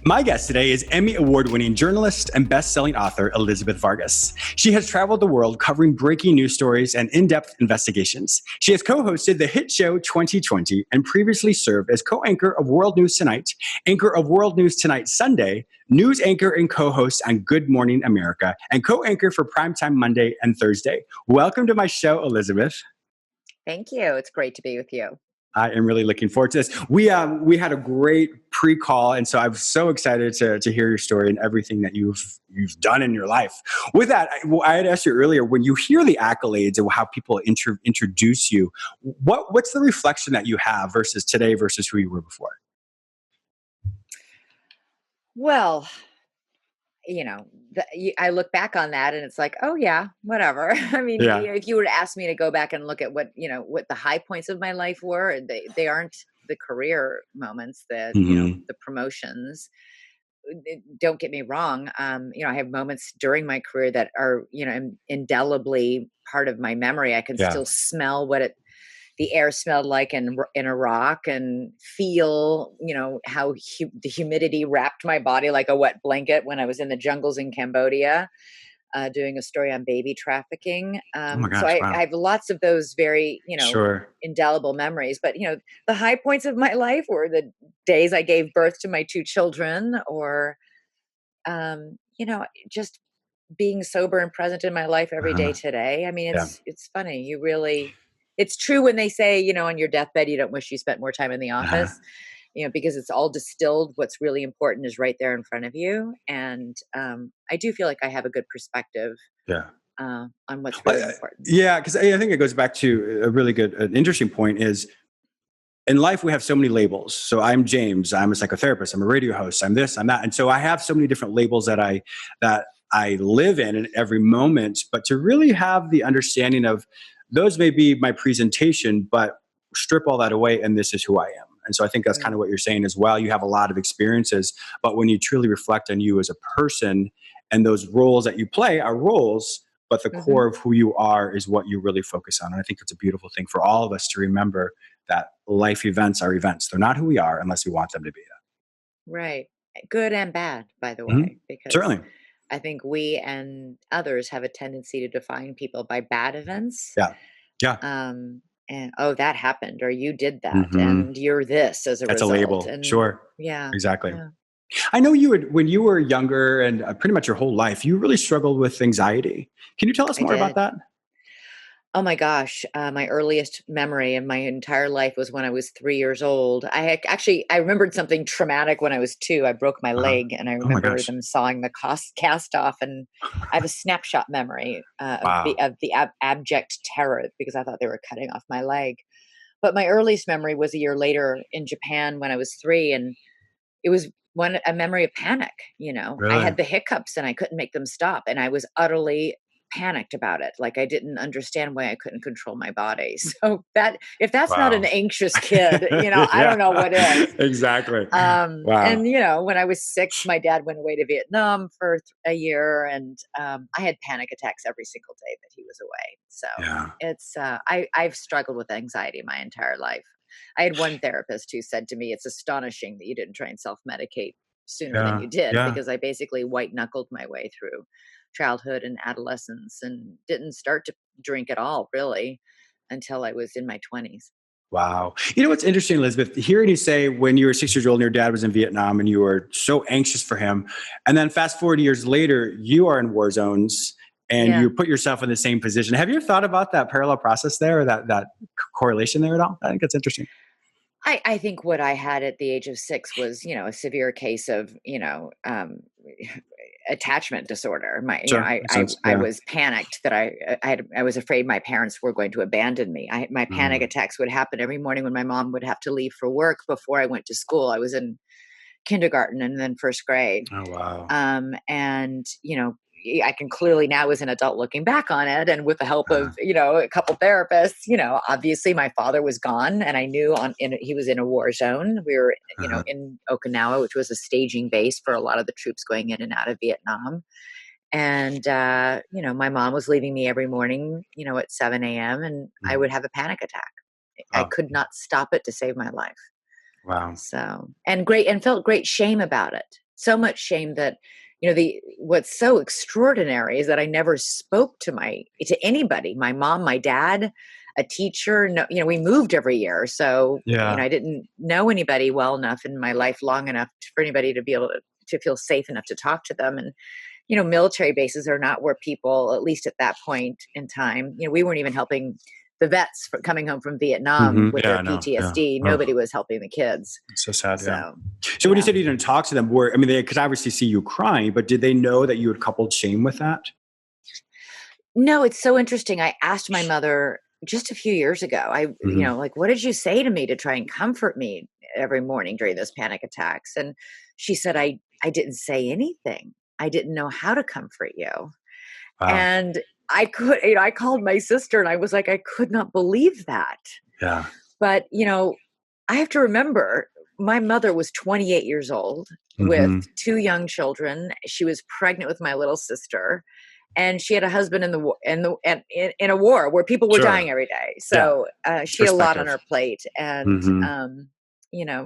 My guest today is Emmy Award-winning journalist and best-selling author Elizabeth Vargas. She has traveled the world covering breaking news stories and in-depth investigations. She has co-hosted the hit show 2020 and previously served as co-anchor of World News Tonight, anchor of World News Tonight Sunday, news anchor and co-host on Good Morning America, and co-anchor for Primetime Monday and Thursday. Welcome to my show, Elizabeth. Thank you. It's great to be with you. I am really looking forward to this. We had a great pre-call, and so I'm so excited to hear your story and everything that you've done in your life. With that, I had asked you earlier, when you hear the accolades and how people introduce you, what's the reflection that you have versus today versus who you were before? Well, I look back on that and it's like, oh yeah, whatever. I mean, Yeah. if you were to ask me to go back and look at what the high points of my life were, they aren't the career moments, the promotions. Don't get me wrong. I have moments during my career that are, indelibly part of my memory. I can still smell what the air smelled like in Iraq, and feel, how the humidity wrapped my body like a wet blanket when I was in the jungles in Cambodia, doing a story on baby trafficking. Oh my gosh, so wow. I have lots of those very, Sure. indelible memories. But, the high points of my life were the days I gave birth to my two children, or, just being sober and present in my life every day today. I mean, it's funny. It's true when they say, on your deathbed, you don't wish you spent more time in the office, because it's all distilled. What's really important is right there in front of you. And I do feel like I have a good perspective on what's really important. Yeah, because I think it goes back to a really good, an interesting point is, in life, we have so many labels. So I'm James, I'm a psychotherapist, I'm a radio host, I'm this, I'm that. And so I have so many different labels that I live in every moment. But to really have the understanding of, those may be my presentation, but strip all that away and this is who I am. And so I think that's kind of what you're saying as well. You have a lot of experiences, but when you truly reflect on you as a person, and those roles that you play are roles, but the core of who you are is what you really focus on. And I think it's a beautiful thing for all of us to remember that life events are events. They're not who we are unless we want them to be. Right. Good and bad, by the way, because Certainly. I think we and others have a tendency to define people by bad events. Yeah. And that happened, or you did that, and you're this as a That's result. a label. And Sure. yeah, Exactly. yeah. I know when you were younger and pretty much your whole life, you really struggled with anxiety. Can you tell us I more about did. that? Oh my gosh, my earliest memory in my entire life was when I was 3 years old. I remembered something traumatic when I was 2. I broke my leg, and I Oh my remember gosh. them sawing the cast off, and I have a snapshot memory Wow. of the abject terror, because I thought they were cutting off my leg. But my earliest memory was a year later in Japan when I was 3, and it was a memory of panic. I Really? had the hiccups and I couldn't make them stop, and I was utterly panicked about it. Like, I didn't understand why I couldn't control my body. So if that's not an Wow. anxious kid, I Yeah. don't know what is. Exactly. And Wow. when I was 6, my dad went away to Vietnam for a year, and I had panic attacks every single day that he was away. So Yeah. it's I've struggled with anxiety my entire life. I had one therapist who said to me, "It's astonishing that you didn't try and self-medicate sooner than Yeah. you did," Yeah. because I basically white knuckled my way through childhood and adolescence, and didn't start to drink at all, really, until I was in my 20s. Wow. You know what's interesting, Elizabeth? Hearing you say when you were 6 years old and your dad was in Vietnam and you were so anxious for him, and then fast forward years later, you are in war zones and Yeah. you put yourself in the same position. Have you ever thought about that parallel process there, or that correlation there at all? I think that's interesting. I think what I had at the age of 6 was, a severe case of, attachment disorder. Sure. Makes sense. I Yeah. was panicked that I was afraid my parents were going to abandon me. My panic Mm. attacks would happen every morning when my mom would have to leave for work before I went to school. I was in kindergarten and then first grade. Oh, wow. And I can clearly now, as an adult, looking back on it, and with the help Uh, of a couple therapists, obviously my father was gone, and I knew he was in a war zone. We were uh, in Okinawa, which was a staging base for a lot of the troops going in and out of Vietnam. And my mom was leaving me every morning, at 7 a.m., and I mm. would have a panic attack. I Oh, could not stop it to save my life. wow. So, and felt great shame about it. So much shame that, what's so extraordinary is that I never spoke to anybody, my mom, my dad, a teacher. No, we moved every year. So, Yeah. I didn't know anybody well enough in my life long enough for anybody to be able to feel safe enough to talk to them. And, military bases are not where people, at least at that point in time, we weren't even helping the vets coming home from Vietnam with their Yeah, I know. PTSD. Yeah. Nobody was helping the kids. So sad. So, Yeah. So when you said you didn't talk to them, they could obviously see you crying, but did they know that you had coupled shame with that? No, it's so interesting. I asked my mother just a few years ago, like, what did you say to me to try and comfort me every morning during those panic attacks? And she said, I didn't say anything. I didn't know how to comfort you. Wow. And I called my sister and I was like, I could not believe that. Yeah. But, I have to remember my mother was 28 years old with 2 young children. She was pregnant with my little sister, and she had a husband in a war where people were dying every day. So she had a lot on her plate, and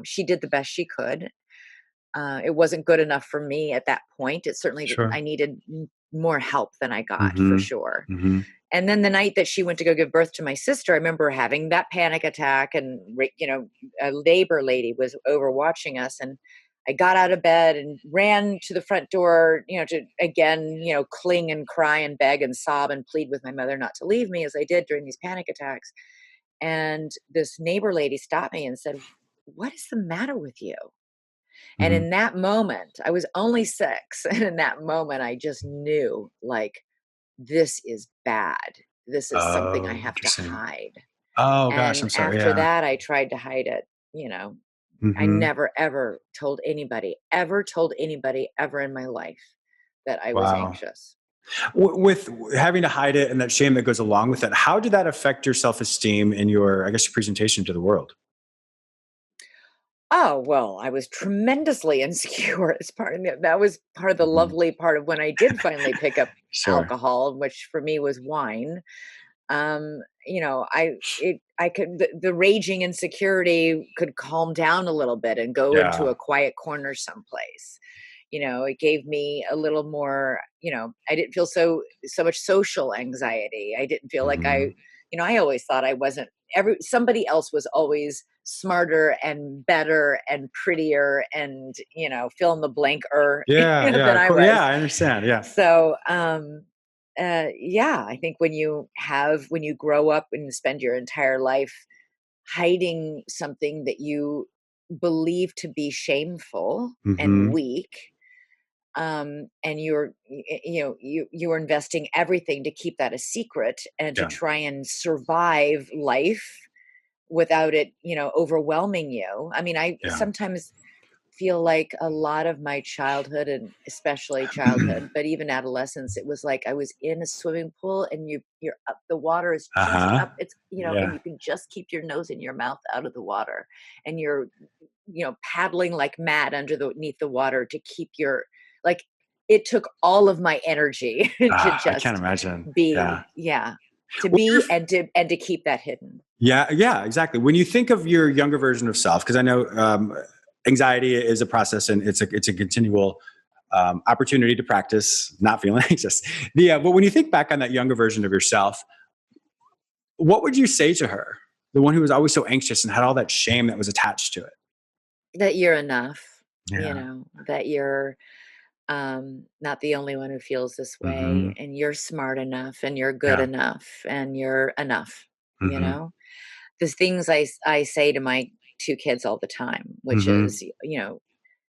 she did the best she could. It wasn't good enough for me at that point. It certainly I needed more help than I got, for sure. And then the night that she went to go give birth to my sister, I remember having that panic attack, and a labor lady was over watching us, and I got out of bed and ran to the front door, to again, cling and cry and beg and sob and plead with my mother not to leave me, as I did during these panic attacks. And this neighbor lady stopped me and said, "What is the matter with you?" And in that moment, I was only 6. And in that moment, I just knew, like, this is bad. This is something I have to hide. Oh gosh, And I'm sorry. after Yeah. that, I tried to hide it. I never, ever told anybody ever in my life that I was Wow. anxious. With having to hide it and that shame that goes along with it, how did that affect your self-esteem and your, I guess, your presentation to the world? Oh, well, I was tremendously insecure as that was part of the lovely part of when I did finally pick up Sure. alcohol, which for me was wine. I could the raging insecurity could calm down a little bit and go into Yeah. a quiet corner someplace. It gave me a little more, I didn't feel so much social anxiety. I didn't feel like I always thought I wasn't somebody else was always smarter and better and prettier and, fill in the blanker Yeah. than Yeah. I Cool. Yeah. was. I understand. Yeah. So, yeah, I think when you grow up and spend your entire life hiding something that you believe to be shameful and weak, and you're investing everything to keep that a secret and to Yeah. try and survive life without it, overwhelming you. I mean, I Yeah. sometimes feel like a lot of my childhood, and especially childhood, but even adolescence, it was like I was in a swimming pool and you're up, the water is just up, it's, and Yeah. you can just keep your nose in your mouth out of the water, and you're, paddling like mad underneath the water to keep your, like, it took all of my energy to I can't just imagine. be, Yeah. to Well, be and to keep that hidden. yeah. Yeah. Exactly. When you think of your younger version of self, because I know anxiety is a process and it's a continual opportunity to practice not feeling anxious. But when you think back on that younger version of yourself, what would you say to her? The one who was always so anxious and had all that shame that was attached to it. That you're enough, Yeah. that you're not the only one who feels this way, Hmm. and you're smart enough and you're good Yeah. enough and you're enough, Hmm. the things I say to my 2 kids all the time, which Hmm. is,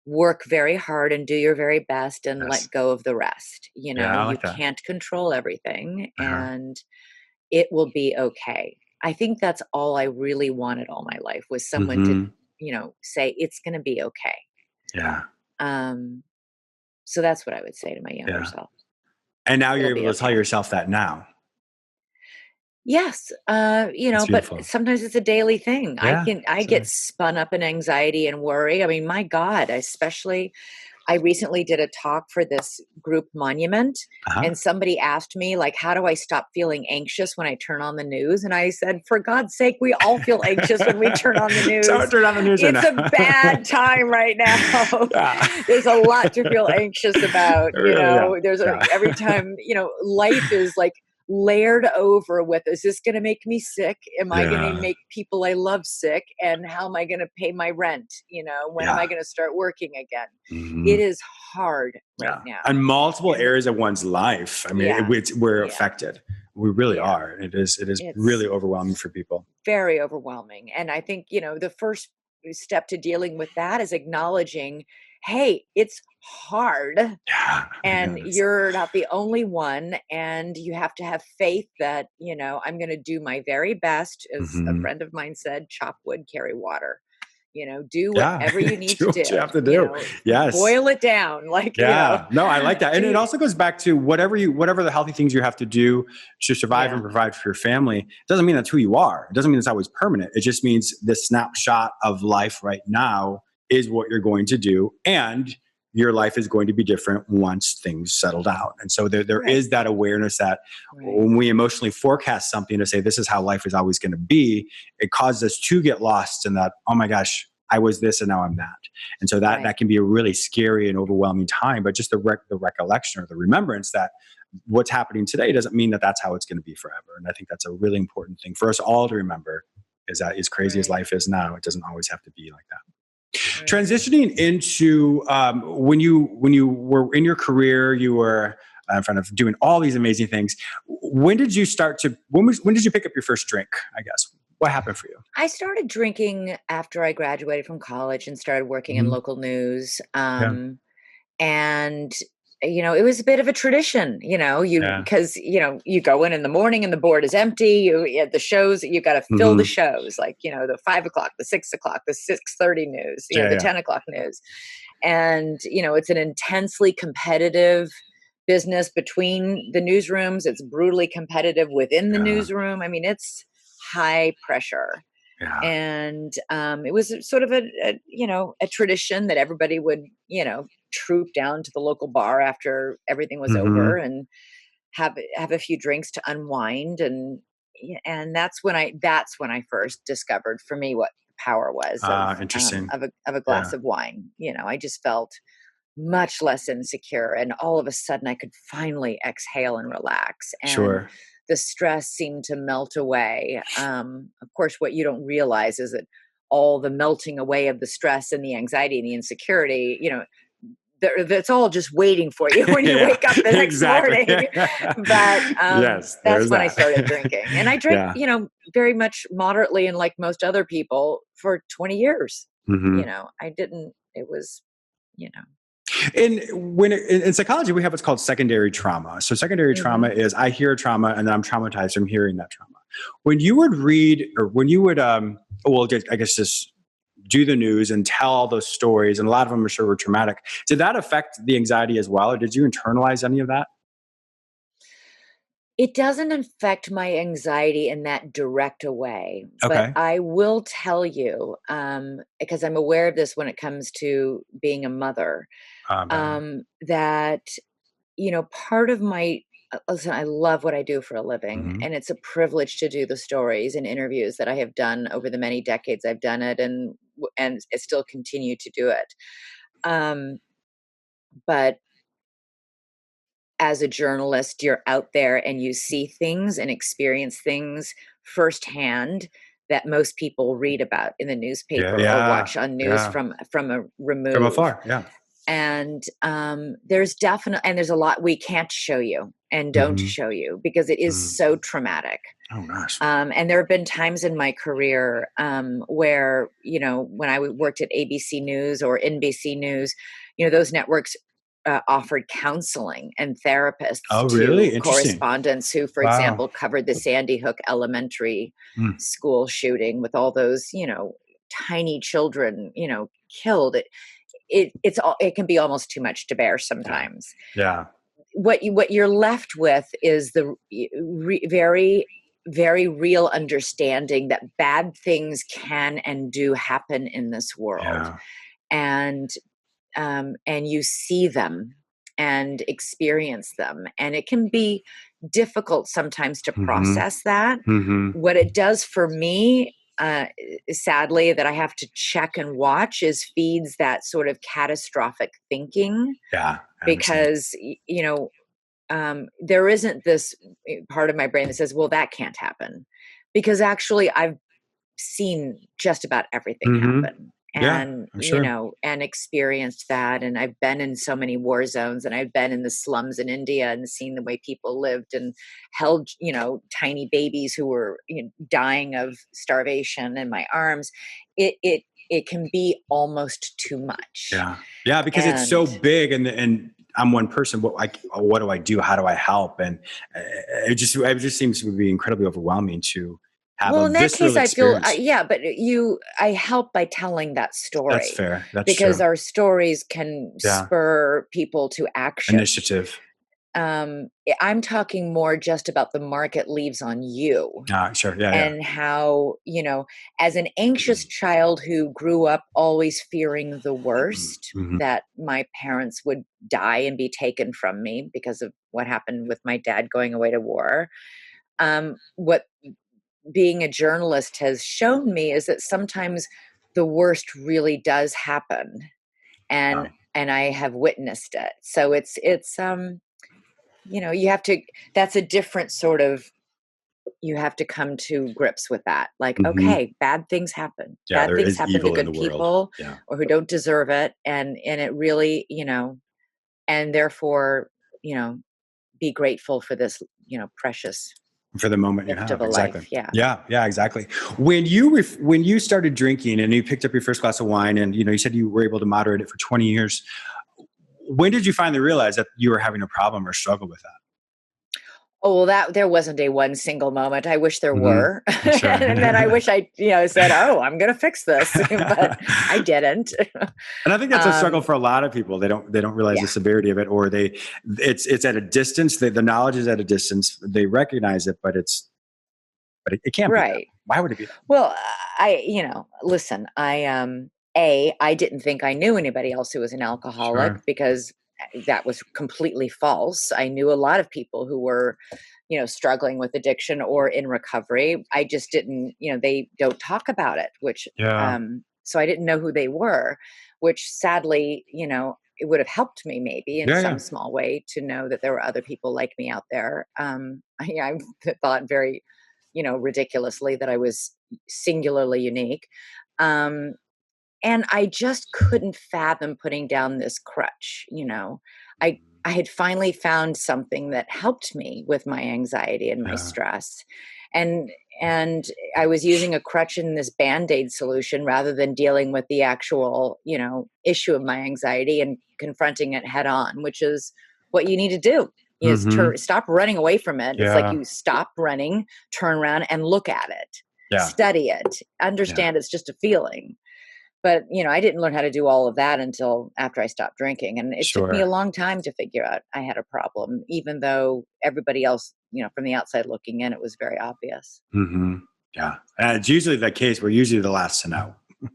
work very hard and do your very best and Yes. let go of the rest. Yeah. I You like that. can't control everything, Uh-huh. and it will be okay. I think that's all I really wanted all my life, was someone to, Hmm. say it's going to be okay. Yeah. Um, so that's what I would say to my younger Yeah. self. And now you're It'll able be to tell okay. yourself that now. Yes, That's but beautiful. sometimes it's a daily thing. Yeah. I So get spun up in anxiety and worry. I mean, my God, especially I recently did a talk for this group Monument, and somebody asked me, like, how do I stop feeling anxious when I turn on the news? And I said, for God's sake, we all feel anxious when we turn on the news. So turn on the news. It's a bad time right now. There's a lot to feel anxious about. Every time, life is like layered over with, is this going to make me sick? Am I going to make people I love sick? And how am I going to pay my rent? When am I going to start working again? It is hard right now. On multiple areas of one's life. I mean, we're affected. We really are. It's really overwhelming for people. Very overwhelming. And I think, the first step to dealing with that is acknowledging, hey, it's hard, and you're not the only one, and you have to have faith that, I'm going to do my very best. As a friend of mine said, chop wood, carry water. Do whatever you need to do. You have to do. Boil it down. No, I like that. And it also goes back to whatever the healthy things you have to do to survive and provide for your family. It doesn't mean that's who you are. It doesn't mean it's always permanent. It just means the snapshot of life right now is what you're going to do. And your life is going to be different once things settle down. And so there is that awareness that when we emotionally forecast something to say, this is how life is always going to be, it causes us to get lost in that, oh my gosh, I was this and now I'm that. And so that can be a really scary and overwhelming time, but just the recollection or the remembrance that what's happening today doesn't mean that that's how it's going to be forever. And I think that's a really important thing for us all to remember, is that as crazy as life is now, it doesn't always have to be like that. Transitioning into when you were in your career, you were in front of doing all these amazing things. When did you when did you pick up your first drink, I guess? What happened for you? I started drinking after I graduated from college and started working in local news. And it was a bit of a tradition, because, you go in the morning and the board is empty. The shows, you got to fill the shows, like, the 5 o'clock, the 6 o'clock, the 6:30 news, the 10 o'clock news. And, it's an intensely competitive business between the newsrooms. It's brutally competitive within the newsroom. I mean, it's high pressure. And it was sort of a tradition that everybody would, troop down to the local bar after everything was over and have a few drinks to unwind. And that's when I first discovered for me what power was of a glass of wine. I just felt much less insecure, and all of a sudden I could finally exhale and relax. And the stress seemed to melt away. Of course, what you don't realize is that all the melting away of the stress and the anxiety and the insecurity, that's all just waiting for you when you wake up the next morning. But that's when I started drinking. And I drank, very much moderately, and like most other people, for 20 years. It was. In psychology, we have what's called secondary trauma. So secondary trauma is I hear trauma and then I'm traumatized from hearing that trauma. When you would read, or when you would, I guess just do the news and tell all those stories, and a lot of them I'm sure were traumatic, did that affect the anxiety as well? Or did you internalize any of that? It doesn't affect my anxiety in that direct a way, but I will tell you, because I'm aware of this when it comes to being a mother, that, part of my, listen, I love what I do for a living, and it's a privilege to do the stories and interviews that I have done over the many decades I've done it, and I still continue to do it. But as a journalist, you're out there and you see things and experience things firsthand that most people read about in the newspaper or watch on news from a remove. From afar, And there's a lot we can't show you and don't show you because it is so traumatic. Oh gosh. And there have been times in my career where, when I worked at ABC News or NBC News, those networks offered counseling and therapists to correspondents who, for example, covered the Sandy Hook Elementary School shooting with all those, tiny children, killed. It can be almost too much to bear sometimes. What you're left with is the very, very real understanding that bad things can and do happen in this world. And and you see them and experience them. And it can be difficult sometimes to process that. What it does for me, sadly, that I have to check and watch is feeds that sort of catastrophic thinking. Yeah. Because, there isn't this part of my brain that says, well, that can't happen. Because actually I've seen just about everything happen. Yeah, And, I'm sure. and experienced that. And I've been in so many war zones, and I've been in the slums in India and seen the way people lived and held, tiny babies who were dying of starvation in my arms. It can be almost too much. Yeah. Yeah. Because it's so And big, and I'm one person. What do I do? How do I help? And it just seems to be incredibly overwhelming to have well, a in that visceral case, I feel, experience. yeah, but I help by telling that That's story, fair. That's because true. our stories can Yeah. spur people to action. Initiative. I'm talking more just about the mark it leaves on you, Sure. Yeah. Yeah. and how, as an anxious child who grew up always fearing the worst, that my parents would die and be taken from me because of what happened with my dad going away to war. What being a journalist has shown me is that sometimes the worst really does happen, and Wow. I have witnessed it. So you have to, that's a different sort of, you have to come to grips with that. Like, okay, bad things happen. Yeah. Bad There things is happen to evil in the good world. people, Yeah. or who don't deserve it. And it really, and therefore, you know, be grateful for this, precious For the moment you gift of have. a life. Exactly. Yeah. Yeah. Yeah. Exactly. When you started drinking and you picked up your first glass of wine, and you said you were able to moderate it for 20 years, when did you finally realize that you were having a problem or struggle with that? Oh, well, that there wasn't a one single moment. I wish there Mm-hmm. were. Sure. And then I wish I, said, "Oh, I'm gonna fix this," but I didn't. And I think that's a struggle Um, for a lot of people. They don't realize the yeah, severity of it, or it's at a distance. The knowledge is at a distance. They recognize it, but it can't be that. right. Why would it be that? Well, listen, I didn't think I knew anybody else who was an alcoholic, Sure. because that was completely false. I knew a lot of people who were, struggling with addiction or in recovery. I just didn't, they don't talk about it, which, Yeah. so I didn't know who they were, which sadly, it would have helped me maybe in Yeah. some Yeah. small way to know that there were other people like me out there. I thought very, ridiculously, that I was singularly unique. Um, and I just couldn't fathom putting down this crutch. I had finally found something that helped me with my anxiety and my Yeah. stress. And and I was using a crutch in this Band-Aid solution rather than dealing with the actual, issue of my anxiety and confronting it head on, which is what you need to do. Is Mm-hmm. stop running away from it. It's like Yeah. you stop running, turn around and look at it. Yeah. Study it. Yeah. Understand it's just a feeling. But, I didn't learn how to do all of that until after I stopped drinking, and it took me a Sure. long time to figure out I had a problem, even though everybody else, from the outside looking in, it was very obvious. Mm-hmm. Yeah. And it's usually the case. We're usually the last to know in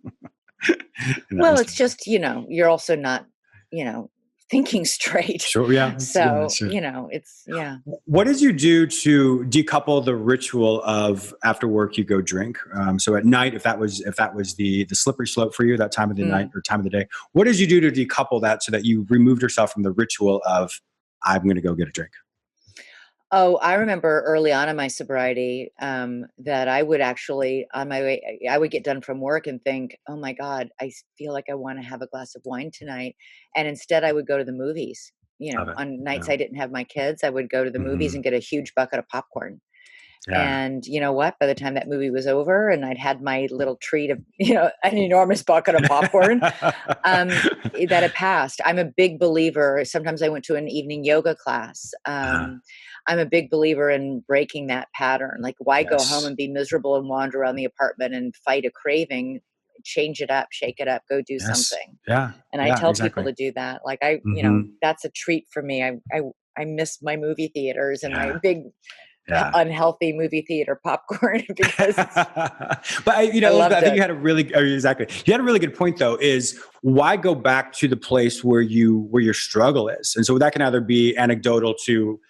that Well, it's respect. just, you're also not, you know, thinking straight. Sure. Yeah. That's So, true. it's, yeah. What did you do to decouple the ritual of after work you go drink? So at night, if that was the slippery slope for you, that time of the night Mm. or time of the day, what did you do to decouple that so that you removed yourself from the ritual of I'm going to go get a drink? Oh, I remember early on in my sobriety, that I would actually, on my way, I would get done from work and think, "Oh my God, feel like I want to have a glass of wine tonight," and instead I would go to the movies. Love it. On nights Yeah. I didn't have my kids, I would go to the movies Hmm. and get a huge bucket of popcorn. Yeah. And you know what? By the time that movie was over, and I'd had my little treat of, an enormous bucket of popcorn, that had passed. I'm a big believer. Sometimes I went to an evening yoga class. Uh, I'm a big believer in breaking that pattern. Like, why go home yes. and be miserable and wander around the apartment and fight a craving? Change it up, shake it up, go do Yes. something. Yeah. And I Yeah. tell people Exactly. to do that. Like, Hmm. that's a treat for me. I miss my movie theaters and my Yeah. big Yeah. unhealthy movie theater popcorn because But I I loved think you it. had a really, exactly. You had a really good point though, is why go back to the place where your struggle is? And so that can either be anecdotal to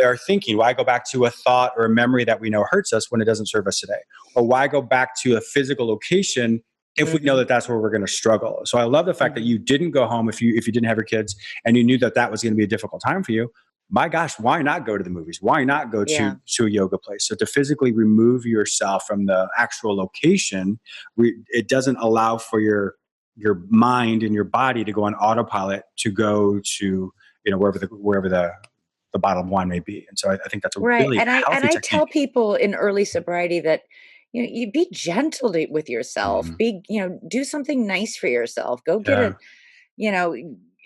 our thinking. Why go back to a thought or a memory that we know hurts us when it doesn't serve us today? Or why go back to a physical location if we know that that's where we're going to struggle? So I love the fact that you didn't go home if you didn't have your kids and you knew that that was going to be a difficult time for you. My gosh, why not go to the movies? Why not go Yeah. to a yoga place? So to physically remove yourself from the actual location, it doesn't allow for your mind and your body to go on autopilot to go to wherever the bottle of wine may be. And so I think that's a Right. really And healthy I tell technique. people in early sobriety that, you be gentle with yourself. Mhm. Do something nice for yourself. Go get Yeah. you know,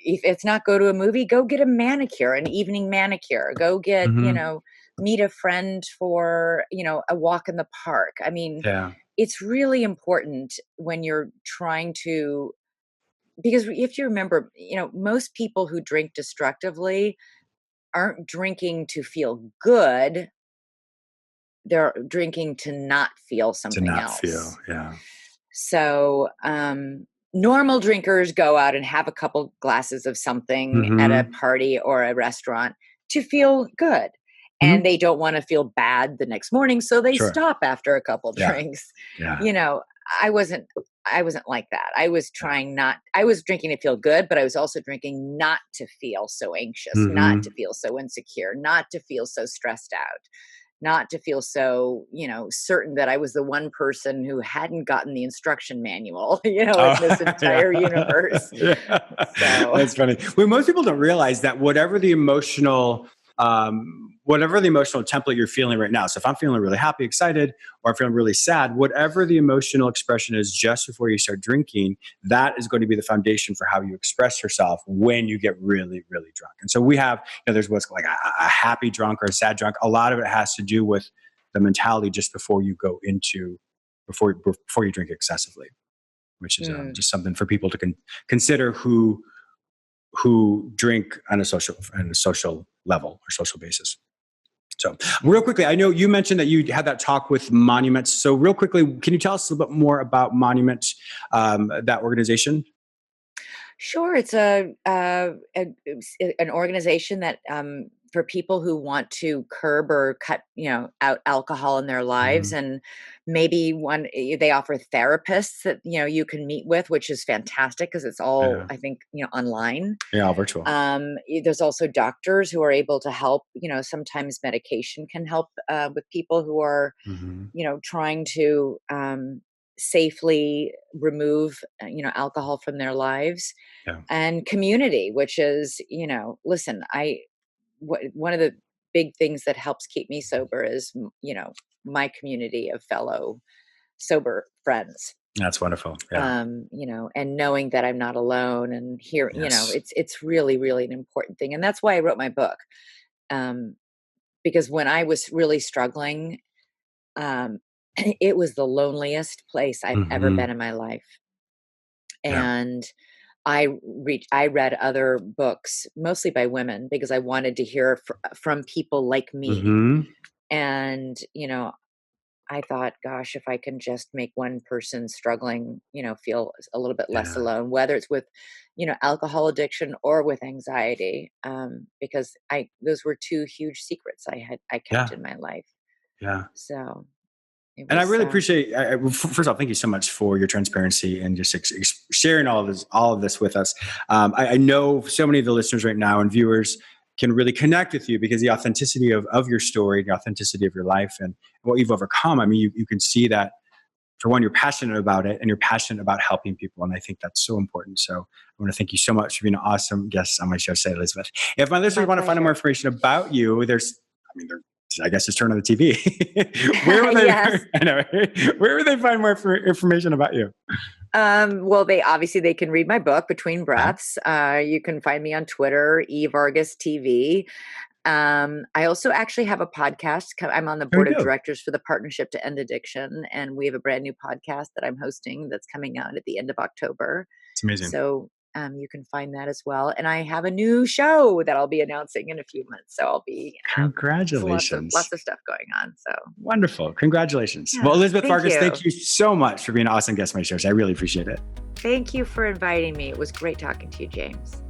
if it's not go to a movie, go get a manicure, an evening manicure. Go get, Hmm. meet a friend for, a walk in the park. I mean, Yeah. it's really important when you're trying to, because if you remember, most people who drink destructively aren't drinking to feel good. They're drinking to not feel To something not feel. else. Yeah. So, normal drinkers go out and have a couple glasses of something at a Hmm. party or a restaurant to feel good. And Hmm. they don't want to feel bad the next morning, so they Sure. stop after a couple Yeah. drinks. Yeah. You know, I wasn't I wasn't like that. I was Yeah. trying not I was drinking to feel good, but I was also drinking not to feel so anxious, not to Hmm. feel so insecure, not to feel so stressed out, not to feel so, certain that I was the one person who hadn't gotten the instruction manual, Oh, in this entire yeah. universe. Yeah. So, That's funny. Well, most people don't realize that whatever the emotional template you're feeling right now. So if I'm feeling really happy, excited, or I'm feeling really sad, whatever the emotional expression is just before you start drinking, that is going to be the foundation for how you express yourself when you get really, really drunk. And so we have, there's what's like a happy drunk or a sad drunk. A lot of it has to do with the mentality just before you go into, before you drink excessively, which is mm, just something for people to consider who drink on a social level or social basis. So, real quickly, I know you mentioned that you had that talk with Monuments. So, real quickly, can you tell us a little bit more about Monuments, that organization? sure, it's an organization that, for people who want to curb or cut, out alcohol in their lives, Hmm. and maybe they offer therapists that you can meet with, which is fantastic because it's all, Yeah, I think, online. yeah, all virtual. There's also doctors who are able to help. Sometimes medication can help with people who are, Hmm. trying to safely remove, alcohol from their lives, Yeah, and community, which is, listen, one of the big things that helps keep me sober is, my community of fellow sober friends. that's wonderful. Yeah, And knowing that I'm not alone, and here, yes. it's really, really an important thing. And that's why I wrote my book. Um, because when I was really struggling, um, it was the loneliest place I've ever Hmm. been in my life. Yeah. And I read other books, mostly by women, because I wanted to hear from people like me. Hmm. And, I thought, gosh, if I can just make one person struggling, feel a little bit less Yeah. alone, whether it's with, alcohol addiction or with anxiety, because those were two huge secrets I kept Yeah. in my life. Yeah. So it And I was, really appreciate. First of all, thank you so much for your transparency and just sharing all of this with us. I know so many of the listeners right now and viewers can really connect with you because the authenticity of your story, the authenticity of your life, and what you've overcome. I mean, you can see that for one, you're passionate about it, and you're passionate about helping people, and I think that's so important. So I want to thank you so much for being an awesome guest on my show today, Elizabeth. If my listeners my want to find out more pleasure. information about you, I guess just turn on the TV. Where would they? Yes. I know. Where would they find more information about you? Well, they can read my book, Between Uh-huh. Breaths. You can find me on Twitter, Vargas TV. I also actually have a podcast. I'm on the There we board of go. directors for the Partnership to End Addiction, and we have a brand new podcast that I'm hosting that's coming out at the end of October. It's amazing. So, You can find that as well. And I have a new show that I'll be announcing in a few months. So I'll be Congratulations. lots of stuff going on. So wonderful. Congratulations. yeah, Well, Elizabeth Vargas, you. thank you so much for being an awesome guest on my show. I really appreciate it. Thank you for inviting me. It was great talking to you, James.